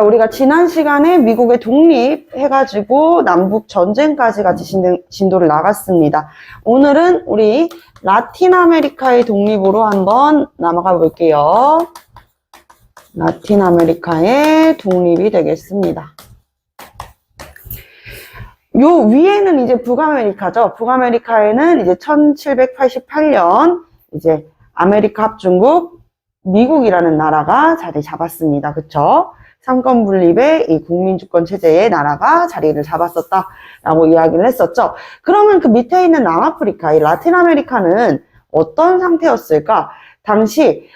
자, 우리가 지난 시간에 미국의 독립해가지고 남북 전쟁까지 같이 진도를 나갔습니다. 오늘은 우리 라틴 아메리카의 독립으로 한번 넘어가 볼게요. 라틴 아메리카의 독립이 되겠습니다. 요 위에는 이제 북아메리카죠. 북아메리카에는 이제 1788년 이제 아메리카 합중국 미국이라는 나라가 자리 잡았습니다. 그쵸? 상권 분립의 이 국민주권 체제의 나라가 자리를 잡았었다라고 이야기를 했었죠. 그러면 그 밑에 있는 남아프리카, 이 라틴 아메리카는 어떤 상태였을까? 당시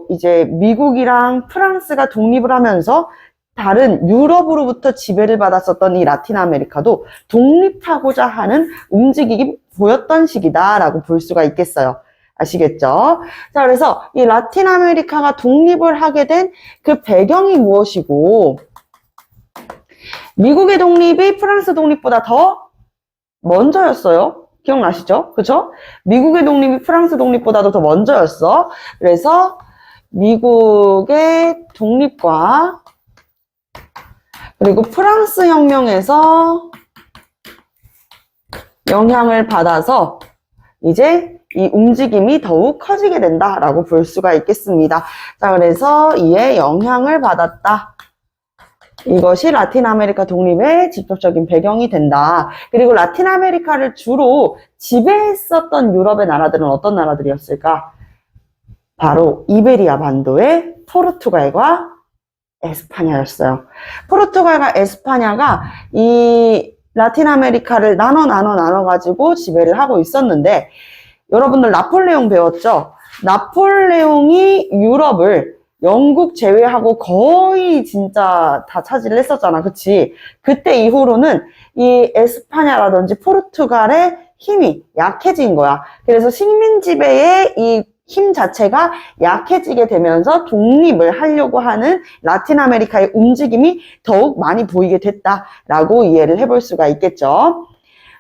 이제 미국이랑 프랑스가 독립을 하면서 다른 유럽으로부터 지배를 받았었던 이 라틴 아메리카도 독립하고자 하는 움직임이 보였던 시기다라고 볼 수가 있겠어요. 아시겠죠? 자, 그래서 이 라틴 아메리카가 독립을 하게 된 그 배경이 무엇이고, 미국의 독립이 프랑스 독립보다 더 먼저였어요. 기억나시죠? 그쵸? 미국의 독립이 프랑스 독립보다도 더 먼저였어. 그래서 미국의 독립과 그리고 프랑스 혁명에서 영향을 받아서 이제 이 움직임이 더욱 커지게 된다라고 볼 수가 있겠습니다. 자, 그래서 이에 영향을 받았다. 이것이 라틴 아메리카 독립의 직접적인 배경이 된다. 그리고 라틴 아메리카를 주로 지배했었던 유럽의 나라들은 어떤 나라들이었을까? 바로 이베리아 반도의 포르투갈과 에스파냐였어요. 포르투갈과 에스파냐가 이 라틴 아메리카를 나눠가지고 지배를 하고 있었는데, 여러분들 나폴레옹 배웠죠? 나폴레옹이 유럽을 영국 제외하고 거의 진짜 다 차지를 했었잖아. 그치? 그때 이후로는 이 에스파냐라든지 포르투갈의 힘이 약해진 거야. 그래서 식민 지배의 이 힘 자체가 약해지게 되면서 독립을 하려고 하는 라틴 아메리카의 움직임이 더욱 많이 보이게 됐다라고 이해를 해볼 수가 있겠죠.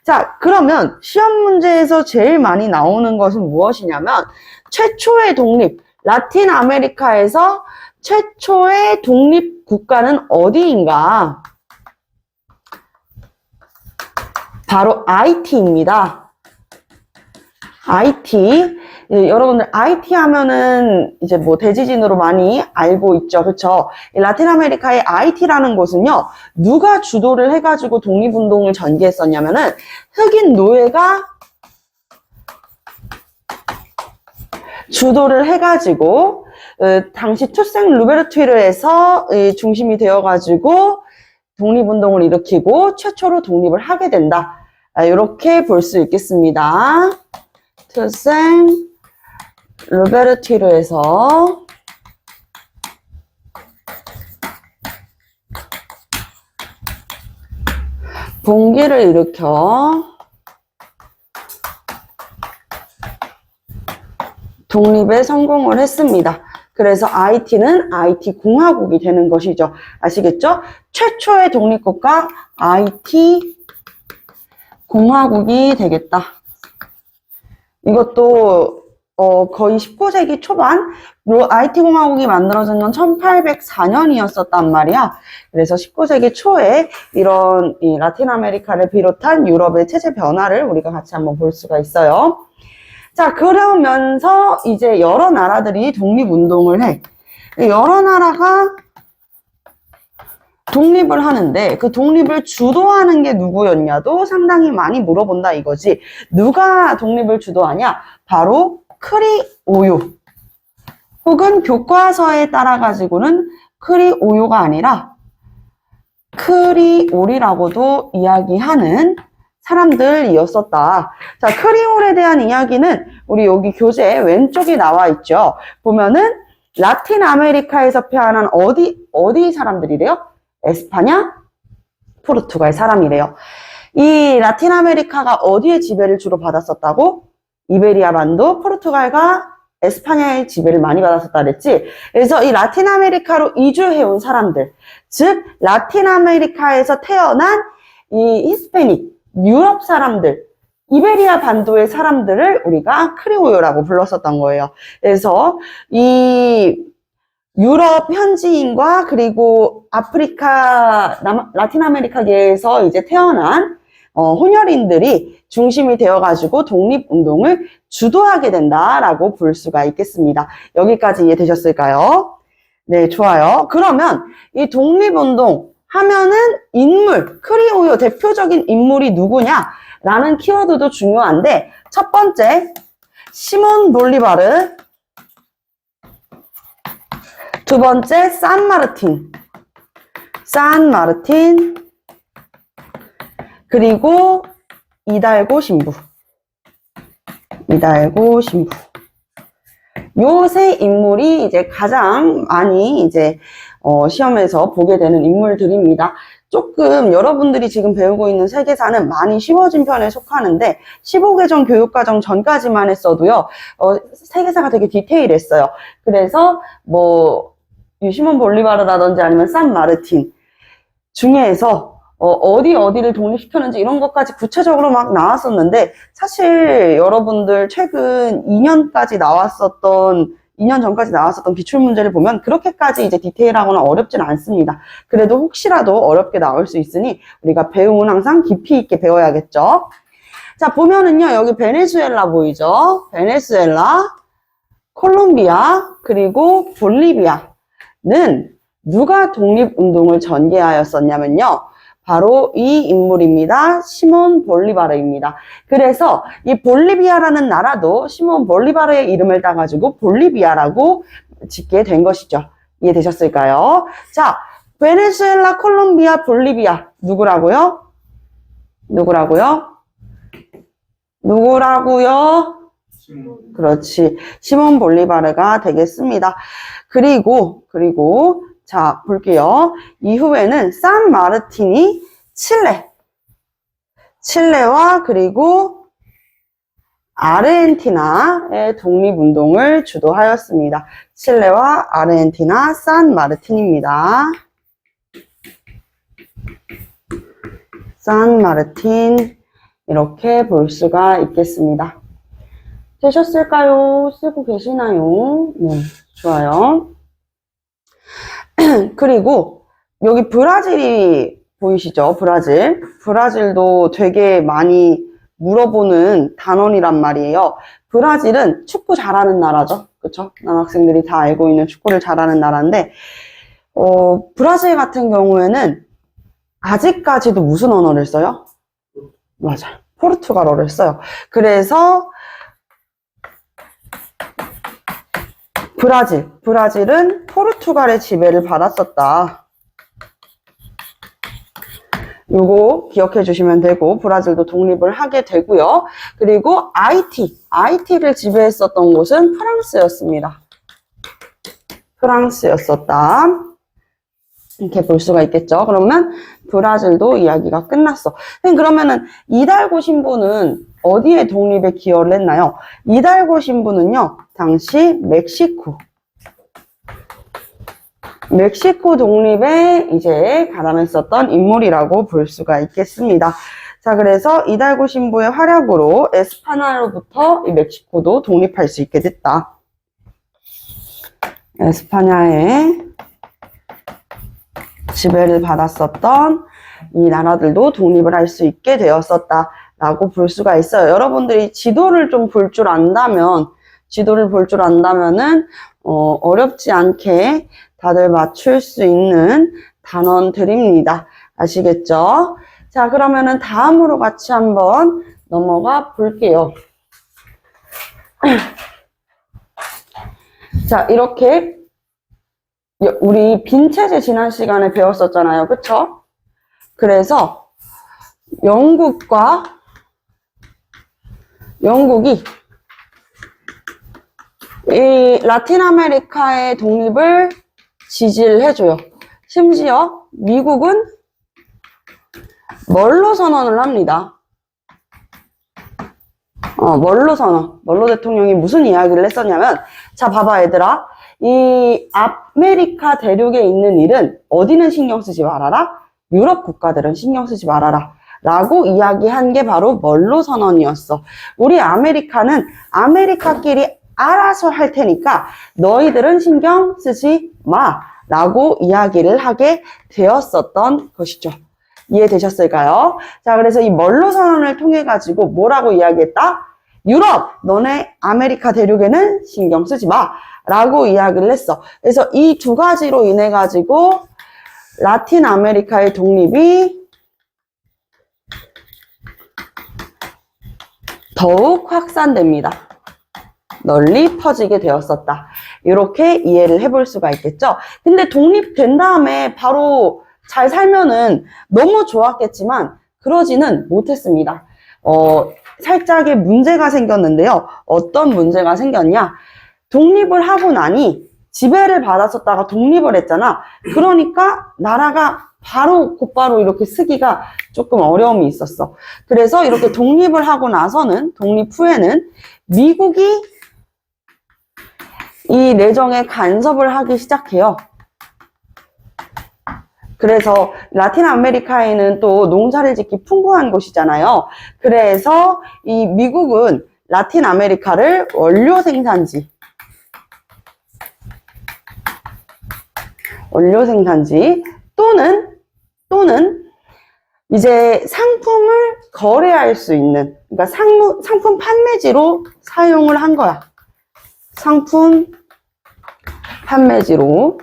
자, 그러면 시험 문제에서 제일 많이 나오는 것은 무엇이냐면 최초의 독립, 라틴 아메리카에서 최초의 독립 국가는 어디인가? 바로 아이티입니다. 아이티. 여러분들 아이티 하면은 이제 뭐 대지진으로 많이 알고 있죠. 그쵸? 라틴 아메리카의 아이티라는 곳은요, 누가 주도를 해가지고 독립운동을 전개했었냐면은 흑인 노예가 주도를 해가지고 당시 투생 루베르투르에서 중심이 되어가지고 독립운동을 일으키고 최초로 독립을 하게 된다. 이렇게 볼 수 있겠습니다. 투생 루베르투르에서 봉기를 일으켜 독립에 성공을 했습니다. 그래서 아이티는 아이티 공화국이 되는 것이죠. 아시겠죠? 최초의 독립국가 아이티 공화국이 되겠다. 이것도 거의 19세기 초반, 아이티 공화국이 만들어진 건 1804년이었었단 말이야. 그래서 19세기 초에 이런 이 라틴 아메리카를 비롯한 유럽의 체제 변화를 우리가 같이 한번 볼 수가 있어요. 자, 그러면서 이제 여러 나라들이 독립운동을 해. 여러 나라가 독립을 하는데 그 독립을 주도하는 게 누구였냐도 상당히 많이 물어본다 이거지. 누가 독립을 주도하냐? 바로 크리오요. 혹은 교과서에 따라 가지고는 크리오요가 아니라 크리올이라고도 이야기하는 사람들이었었다. 자, 크리올에 대한 이야기는 우리 여기 교재 왼쪽에 나와 있죠. 보면은 라틴 아메리카에서 태어난 어디 사람들이래요? 에스파냐, 포르투갈 사람이래요. 이 라틴 아메리카가 어디에 지배를 주로 받았었다고? 이베리아 반도, 포르투갈과 에스파냐의 지배를 많이 받았었다 그랬지? 그래서 이 라틴 아메리카로 이주해온 사람들, 즉 라틴 아메리카에서 태어난 이 히스패닉, 유럽 사람들, 이베리아 반도의 사람들을 우리가 크리오요라고 불렀었던 거예요. 그래서 이 유럽 현지인과 그리고 아프리카, 라틴 아메리카계에서 이제 태어난 혼혈인들이 중심이 되어가지고 독립운동을 주도하게 된다라고 볼 수가 있겠습니다. 여기까지 이해되셨을까요? 네, 좋아요. 그러면 이 독립운동 하면은 인물, 크리오요 대표적인 인물이 누구냐라는 키워드도 중요한데, 첫 번째, 시몬 볼리바르, 두 번째, 산마르틴, 그리고 이달고 신부. 요 세 인물이 이제 가장 많이 이제 시험에서 보게 되는 인물들입니다. 조금 여러분들이 지금 배우고 있는 세계사는 많이 쉬워진 편에 속하는데 15개정 교육과정 전까지만 했어도요 세계사가 되게 디테일했어요. 그래서 뭐 시몬 볼리바르라든지 아니면 산마르틴 중에서 어디를 독립시켰는지 이런 것까지 구체적으로 막 나왔었는데, 사실 여러분들 최근 2년 전까지 나왔었던 기출문제를 보면 그렇게까지 이제 디테일하거나 어렵진 않습니다. 그래도 혹시라도 어렵게 나올 수 있으니 우리가 배움은 항상 깊이 있게 배워야겠죠. 자, 보면은요, 여기 베네수엘라 보이죠? 베네수엘라, 콜롬비아, 그리고 볼리비아는 누가 독립운동을 전개하였었냐면요. 바로 이 인물입니다. 시몬 볼리바르입니다. 그래서 이 볼리비아라는 나라도 시몬 볼리바르의 이름을 따가지고 볼리비아라고 짓게 된 것이죠. 이해되셨을까요? 자, 베네수엘라, 콜롬비아, 볼리비아 누구라고요? 그렇지. 시몬 볼리바르가 되겠습니다. 그리고 자, 볼게요. 이후에는 산마르틴이 칠레와 그리고 아르헨티나의 독립운동을 주도하였습니다. 칠레와 아르헨티나, 산마르틴입니다. 산마르틴 이렇게 볼 수가 있겠습니다. 되셨을까요? 쓰고 계시나요? 네, 좋아요. 그리고 여기 브라질이 보이시죠? 브라질도 되게 많이 물어보는 단원이란 말이에요. 브라질은 축구 잘하는 나라죠. 그쵸? 남학생들이 다 알고 있는 축구를 잘하는 나라인데 브라질 같은 경우에는 아직까지도 무슨 언어를 써요? 맞아요. 포르투갈어를 써요. 그래서 브라질은 포르투갈의 지배를 받았었다. 요거 기억해 주시면 되고, 브라질도 독립을 하게 되고요. 그리고 IT를 지배했었던 곳은 프랑스였습니다. 이렇게 볼 수가 있겠죠. 그러면 브라질도 이야기가 끝났어. 그러면은 이달고 신부는 어디에 독립에 기여를 했나요? 이달고 신부는요, 당시 멕시코 독립에 이제 가담했었던 인물이라고 볼 수가 있겠습니다. 자, 그래서 이달고 신부의 활약으로 에스파냐로부터 이 멕시코도 독립할 수 있게 됐다. 에스파냐의 지배를 받았었던 이 나라들도 독립을 할 수 있게 되었었다라고 볼 수가 있어요. 여러분들이 지도를 좀 볼 줄 안다면은 어렵지 않게 다들 맞출 수 있는 단원들입니다. 아시겠죠? 자, 그러면은 다음으로 같이 한번 넘어가 볼게요. 자, 이렇게 우리 빈체제 지난 시간에 배웠었잖아요. 그쵸? 그래서 영국이 이 라틴 아메리카의 독립을 지지를 해줘요. 심지어 미국은 멀로 선언을 합니다. 멀로 대통령이 무슨 이야기를 했었냐면, 자, 봐봐, 얘들아. 이 아메리카 대륙에 있는 일은 어디는 신경 쓰지 말아라? 유럽 국가들은 신경 쓰지 말아라. 라고 이야기한 게 바로 멀로 선언이었어. 우리 아메리카는 아메리카끼리 알아서 할 테니까 너희들은 신경 쓰지 마 라고 이야기를 하게 되었었던 것이죠. 이해되셨을까요? 자, 그래서 이 멀로 선언을 통해 가지고 뭐라고 이야기했다? 유럽, 너네 아메리카 대륙에는 신경 쓰지 마 라고 이야기를 했어. 그래서 이 두 가지로 인해 가지고 라틴 아메리카의 독립이 더욱 확산됩니다. 널리 퍼지게 되었었다. 이렇게 이해를 해볼 수가 있겠죠. 근데 독립된 다음에 바로 잘 살면은 너무 좋았겠지만 그러지는 못했습니다. 살짝의 문제가 생겼는데요. 어떤 문제가 생겼냐? 독립을 하고 나니 지배를 받았었다가 독립을 했잖아. 그러니까 나라가 곧바로 이렇게 쓰기가 조금 어려움이 있었어. 그래서 이렇게 독립을 하고 나서는, 독립 후에는 미국이 이 내정에 간섭을 하기 시작해요. 그래서 라틴 아메리카에는 또 농사를 짓기 풍부한 곳이잖아요. 그래서 이 미국은 라틴 아메리카를 원료 생산지 또는 이제 상품을 거래할 수 있는, 그러니까 상품 판매지로 사용을 한 거야. 상품 판매지로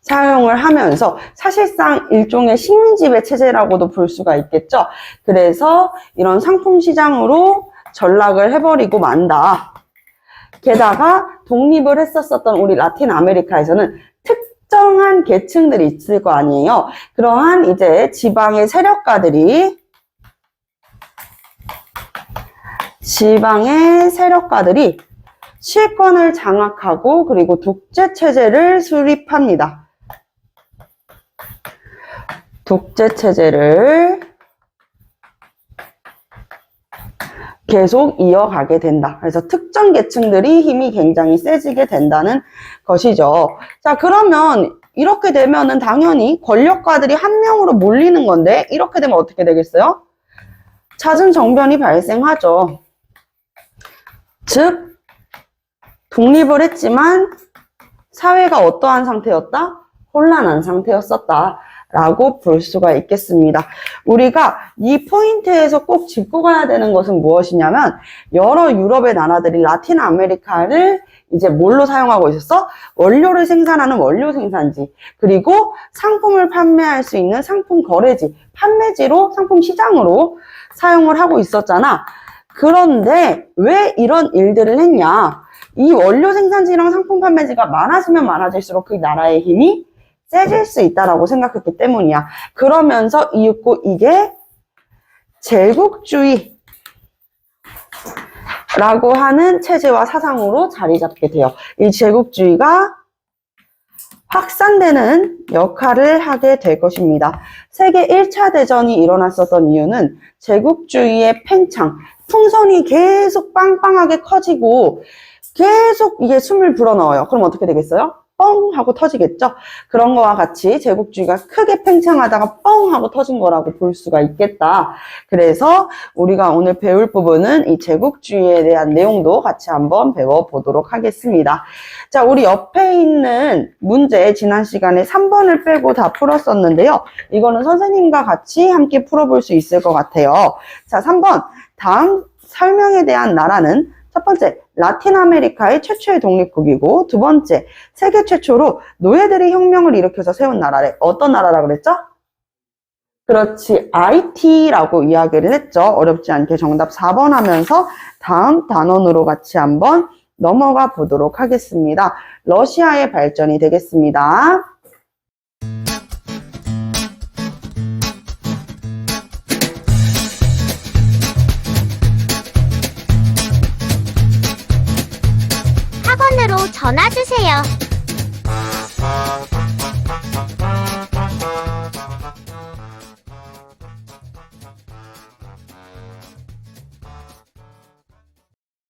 사용을 하면서 사실상 일종의 식민지배 체제라고도 볼 수가 있겠죠. 그래서 이런 상품 시장으로 전락을 해버리고 만다. 게다가 독립을 했었던 우리 라틴 아메리카에서는 특정한 계층들이 있을 거 아니에요. 그러한 이제 지방의 세력가들이 실권을 장악하고 그리고 독재 체제를 수립합니다. 독재 체제를 계속 이어가게 된다. 그래서 특정 계층들이 힘이 굉장히 세지게 된다는 것이죠. 자, 그러면 이렇게 되면은 당연히 권력가들이 한 명으로 몰리는 건데, 이렇게 되면 어떻게 되겠어요? 잦은 정변이 발생하죠. 즉, 독립을 했지만 사회가 어떠한 상태였다? 혼란한 상태였었다 라고 볼 수가 있겠습니다. 우리가 이 포인트에서 꼭 짚고 가야 되는 것은 무엇이냐면, 여러 유럽의 나라들이 라틴 아메리카를 이제 뭘로 사용하고 있었어? 원료를 생산하는 원료 생산지, 그리고 상품을 판매할 수 있는 상품 거래지, 판매지로, 상품 시장으로 사용을 하고 있었잖아. 그런데 왜 이런 일들을 했냐? 이 원료 생산지랑 상품 판매지가 많아지면 많아질수록 그 나라의 힘이 세질 수 있다라고 생각했기 때문이야. 그러면서 이게 제국주의라고 하는 체제와 사상으로 자리 잡게 돼요. 이 제국주의가 확산되는 역할을 하게 될 것입니다. 세계 1차 대전이 일어났었던 이유는 제국주의의 팽창, 풍선이 계속 빵빵하게 커지고 계속 이게 숨을 불어넣어요. 그럼 어떻게 되겠어요? 뻥 하고 터지겠죠? 그런 거와 같이 제국주의가 크게 팽창하다가 뻥 하고 터진 거라고 볼 수가 있겠다. 그래서 우리가 오늘 배울 부분은 이 제국주의에 대한 내용도 같이 한번 배워보도록 하겠습니다. 자, 우리 옆에 있는 문제 지난 시간에 3번을 빼고 다 풀었었는데요. 이거는 선생님과 같이 함께 풀어볼 수 있을 것 같아요. 자, 3번. 다음 설명에 대한 나라는 첫 번째, 라틴 아메리카의 최초의 독립국이고, 두 번째, 세계 최초로 노예들이 혁명을 일으켜서 세운 나라래. 어떤 나라라고 그랬죠? 그렇지, IT라고 이야기를 했죠. 어렵지 않게 정답 4번 하면서 다음 단원으로 같이 한번 넘어가 보도록 하겠습니다. 러시아의 발전이 되겠습니다. 학원으로 전화 주세요.